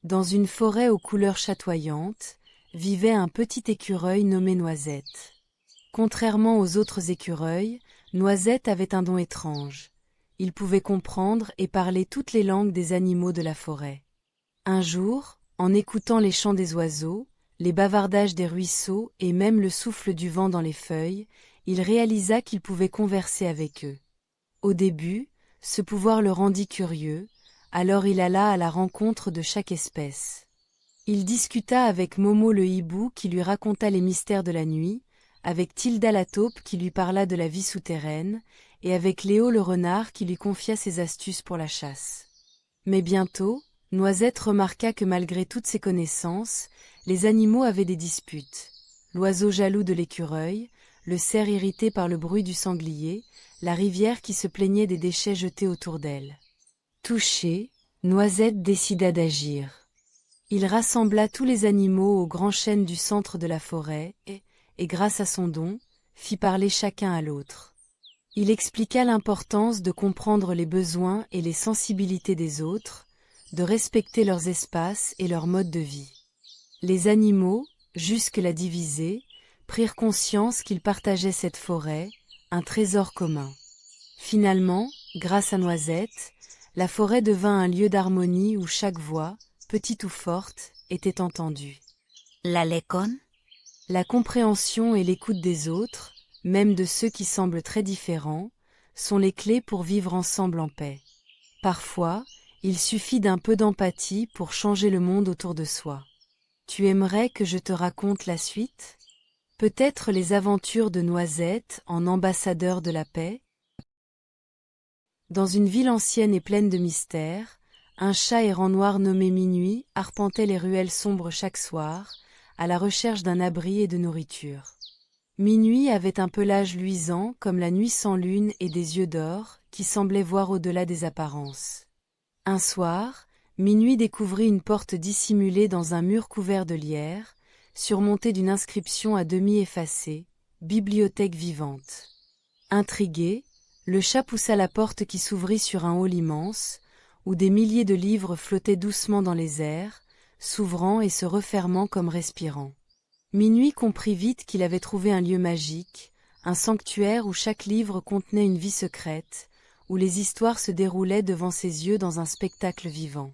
Dans une forêt aux couleurs chatoyantes, vivait un petit écureuil nommé Noisette. Contrairement aux autres écureuils, Noisette avait un don étrange. Il pouvait comprendre et parler toutes les langues des animaux de la forêt. Un jour, en écoutant les chants des oiseaux, les bavardages des ruisseaux et même le souffle du vent dans les feuilles, il réalisa qu'il pouvait converser avec eux. Au début, ce pouvoir le rendit curieux, alors il alla à la rencontre de chaque espèce. Il discuta avec Momo le hibou qui lui raconta les mystères de la nuit, avec Tilda la taupe qui lui parla de la vie souterraine, et avec Léo le renard qui lui confia ses astuces pour la chasse. Mais bientôt, Noisette remarqua que malgré toutes ses connaissances, les animaux avaient des disputes. L'oiseau jaloux de l'écureuil, le cerf irrité par le bruit du sanglier, la rivière qui se plaignait des déchets jetés autour d'elle. Touché, Noisette décida d'agir. Il rassembla tous les animaux au grand chêne du centre de la forêt et grâce à son don, fit parler chacun à l'autre. Il expliqua l'importance de comprendre les besoins et les sensibilités des autres, de respecter leurs espaces et leur mode de vie. Les animaux, jusque-là divisés, prirent conscience qu'ils partageaient cette forêt, un trésor commun. Finalement, grâce à Noisette, la forêt devint un lieu d'harmonie où chaque voix, petite ou forte, était entendue. La lecon? La compréhension et l'écoute des autres, même de ceux qui semblent très différents, sont les clés pour vivre ensemble en paix. Parfois, il suffit d'un peu d'empathie pour changer le monde autour de soi. Tu aimerais que je te raconte la suite? Peut-être les aventures de Noisette en ambassadeur de la paix? Dans une ville ancienne et pleine de mystères, un chat errant noir nommé Minuit arpentait les ruelles sombres chaque soir, à la recherche d'un abri et de nourriture. Minuit avait un pelage luisant comme la nuit sans lune et des yeux d'or qui semblaient voir au-delà des apparences. Un soir, Minuit découvrit une porte dissimulée dans un mur couvert de lierre, surmontée d'une inscription à demi effacée, « Bibliothèque vivante ». Intrigué, le chat poussa la porte qui s'ouvrit sur un hall immense, où des milliers de livres flottaient doucement dans les airs, s'ouvrant et se refermant comme respirant. Minuit comprit vite qu'il avait trouvé un lieu magique, un sanctuaire où chaque livre contenait une vie secrète, où les histoires se déroulaient devant ses yeux dans un spectacle vivant.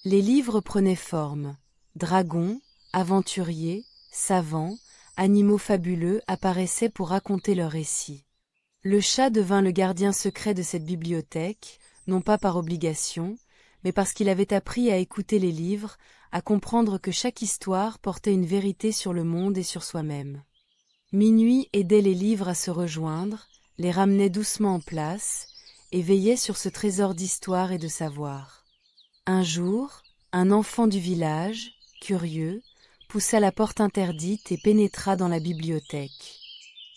Les livres prenaient forme. Dragons, aventuriers, savants, animaux fabuleux apparaissaient pour raconter leurs récits. Le chat devint le gardien secret de cette bibliothèque, non pas par obligation, mais parce qu'il avait appris à écouter les livres, à comprendre que chaque histoire portait une vérité sur le monde et sur soi-même. Minuit aidait les livres à se rejoindre, les ramenait doucement en place, et veillait sur ce trésor d'histoire et de savoir. Un jour, un enfant du village, curieux, poussa la porte interdite et pénétra dans la bibliothèque.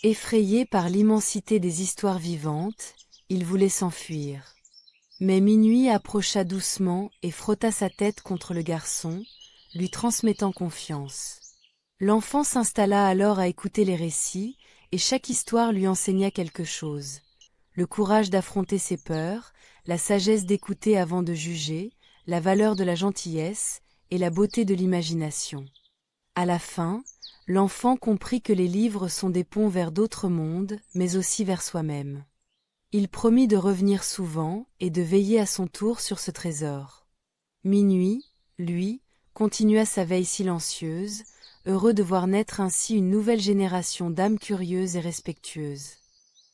Effrayé par l'immensité des histoires vivantes, il voulait s'enfuir. Mais Minuit approcha doucement et frotta sa tête contre le garçon, lui transmettant confiance. L'enfant s'installa alors à écouter les récits, et chaque histoire lui enseigna quelque chose. Le courage d'affronter ses peurs, la sagesse d'écouter avant de juger, la valeur de la gentillesse et la beauté de l'imagination. À la fin, l'enfant comprit que les livres sont des ponts vers d'autres mondes, mais aussi vers soi-même. Il promit de revenir souvent et de veiller à son tour sur ce trésor. Minuit, lui, continua sa veille silencieuse, heureux de voir naître ainsi une nouvelle génération d'âmes curieuses et respectueuses.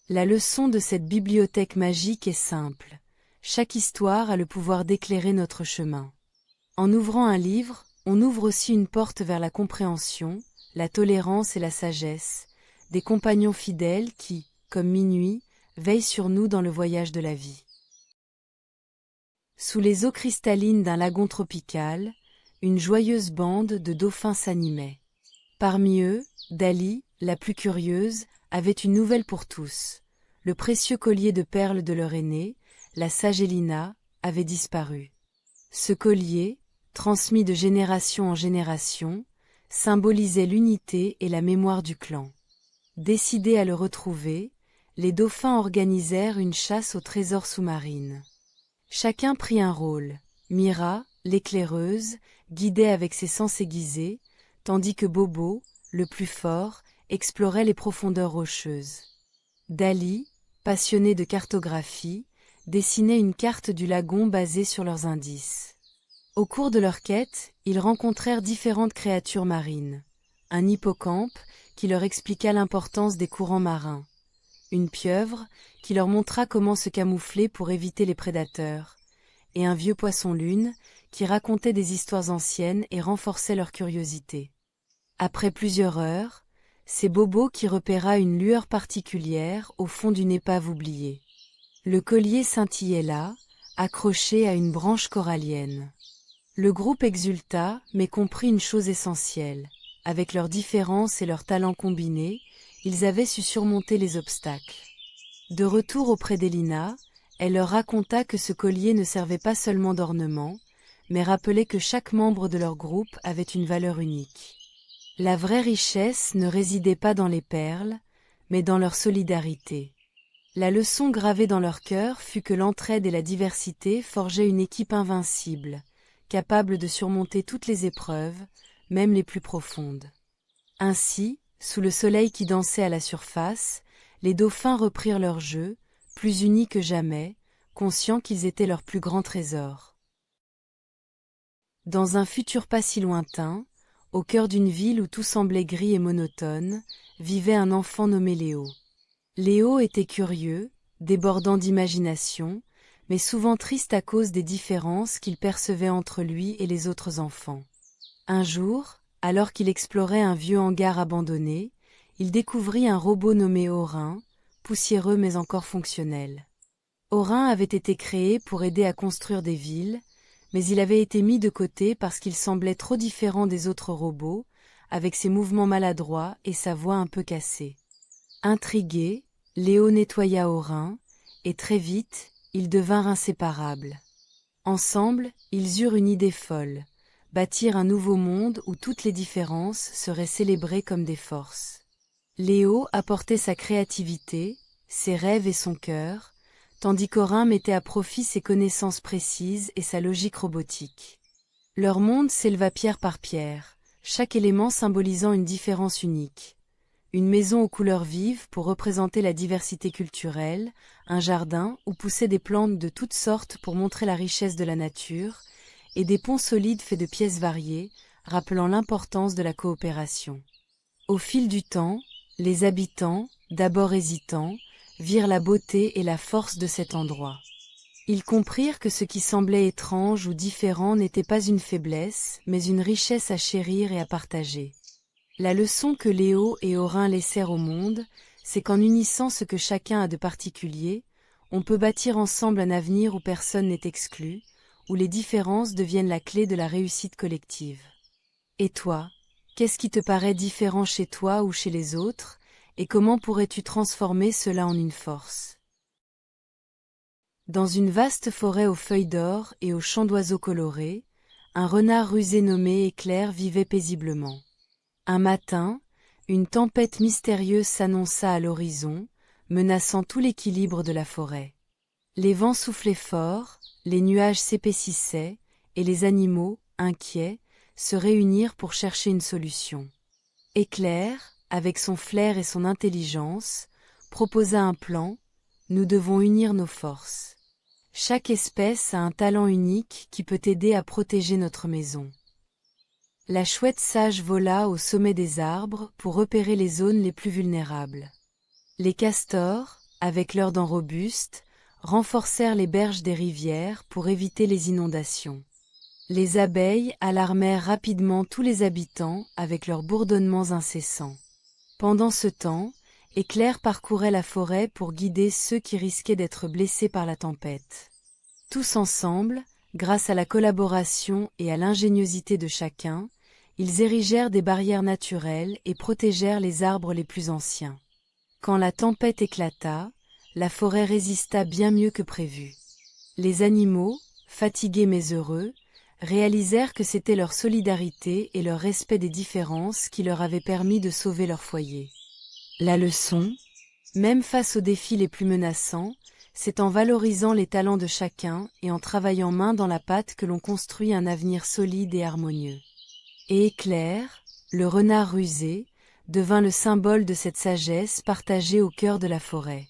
La leçon de cette bibliothèque magique est simple. Chaque histoire a le pouvoir d'éclairer notre chemin. En ouvrant un livre, on ouvre aussi une porte vers la compréhension, la tolérance et la sagesse, des compagnons fidèles qui, comme Minuit, veillent sur nous dans le voyage de la vie. Sous les eaux cristallines d'un lagon tropical, une joyeuse bande de dauphins s'animait. Parmi eux, Dali, la plus curieuse, avait une nouvelle pour tous. Le précieux collier de perles de leur aînée, la sage Elina, avait disparu. Ce collier, transmis de génération en génération, symbolisait l'unité et la mémoire du clan. Décidés à le retrouver, les dauphins organisèrent une chasse aux trésors sous-marines. Chacun prit un rôle. Mira, l'éclaireuse, guidait avec ses sens aiguisés, tandis que Bobo, le plus fort, explorait les profondeurs rocheuses. Dali, passionné de cartographie, dessinait une carte du lagon basée sur leurs indices. Au cours de leur quête, ils rencontrèrent différentes créatures marines. Un hippocampe, qui leur expliqua l'importance des courants marins. Une pieuvre, qui leur montra comment se camoufler pour éviter les prédateurs. Et un vieux poisson-lune, qui racontait des histoires anciennes et renforçait leur curiosité. Après plusieurs heures, c'est Bobo qui repéra une lueur particulière au fond d'une épave oubliée. Le collier scintillait là, accroché à une branche corallienne. Le groupe exulta, mais comprit une chose essentielle. Avec leurs différences et leurs talents combinés, ils avaient su surmonter les obstacles. De retour auprès d'Elina, elle leur raconta que ce collier ne servait pas seulement d'ornement, mais rappelait que chaque membre de leur groupe avait une valeur unique. La vraie richesse ne résidait pas dans les perles, mais dans leur solidarité. La leçon gravée dans leur cœur fut que l'entraide et la diversité forgeaient une équipe invincible, capable de surmonter toutes les épreuves, même les plus profondes. Ainsi, sous le soleil qui dansait à la surface, les dauphins reprirent leur jeu, plus unis que jamais, conscients qu'ils étaient leur plus grand trésor. Dans un futur pas si lointain, au cœur d'une ville où tout semblait gris et monotone, vivait un enfant nommé Léo. Léo était curieux, débordant d'imagination, mais souvent triste à cause des différences qu'il percevait entre lui et les autres enfants. Un jour, alors qu'il explorait un vieux hangar abandonné, il découvrit un robot nommé Orin, poussiéreux mais encore fonctionnel. Orin avait été créé pour aider à construire des villes, mais il avait été mis de côté parce qu'il semblait trop différent des autres robots, avec ses mouvements maladroits et sa voix un peu cassée. Intrigué, Léo nettoya Orin, et très vite, ils devinrent inséparables. Ensemble, ils eurent une idée folle, bâtir un nouveau monde où toutes les différences seraient célébrées comme des forces. Léo apportait sa créativité, ses rêves et son cœur, tandis qu'Orin mettait à profit ses connaissances précises et sa logique robotique. Leur monde s'éleva pierre par pierre, chaque élément symbolisant une différence unique. Une maison aux couleurs vives pour représenter la diversité culturelle, un jardin où poussaient des plantes de toutes sortes pour montrer la richesse de la nature, et des ponts solides faits de pièces variées, rappelant l'importance de la coopération. Au fil du temps, les habitants, d'abord hésitants, virent la beauté et la force de cet endroit. Ils comprirent que ce qui semblait étrange ou différent n'était pas une faiblesse, mais une richesse à chérir et à partager. La leçon que Léo et Orin laissèrent au monde, c'est qu'en unissant ce que chacun a de particulier, on peut bâtir ensemble un avenir où personne n'est exclu, où les différences deviennent la clé de la réussite collective. Et toi, qu'est-ce qui te paraît différent chez toi ou chez les autres, et comment pourrais-tu transformer cela en une force? Dans une vaste forêt aux feuilles d'or et aux chants d'oiseaux colorés, un renard rusé nommé Éclair vivait paisiblement. Un matin, une tempête mystérieuse s'annonça à l'horizon, menaçant tout l'équilibre de la forêt. Les vents soufflaient fort, les nuages s'épaississaient, et les animaux, inquiets, se réunirent pour chercher une solution. Éclair, avec son flair et son intelligence, proposa un plan: nous devons unir nos forces. Chaque espèce a un talent unique qui peut aider à protéger notre maison. La chouette sage vola au sommet des arbres pour repérer les zones les plus vulnérables. Les castors, avec leurs dents robustes, renforcèrent les berges des rivières pour éviter les inondations. Les abeilles alarmèrent rapidement tous les habitants avec leurs bourdonnements incessants. Pendant ce temps, Éclair parcourait la forêt pour guider ceux qui risquaient d'être blessés par la tempête. Tous ensemble, grâce à la collaboration et à l'ingéniosité de chacun, ils érigèrent des barrières naturelles et protégèrent les arbres les plus anciens. Quand la tempête éclata, la forêt résista bien mieux que prévu. Les animaux, fatigués mais heureux, réalisèrent que c'était leur solidarité et leur respect des différences qui leur avaient permis de sauver leur foyer. La leçon: même face aux défis les plus menaçants, c'est en valorisant les talents de chacun et en travaillant main dans la pâte que l'on construit un avenir solide et harmonieux. Et Éclair, le renard rusé, devint le symbole de cette sagesse partagée au cœur de la forêt.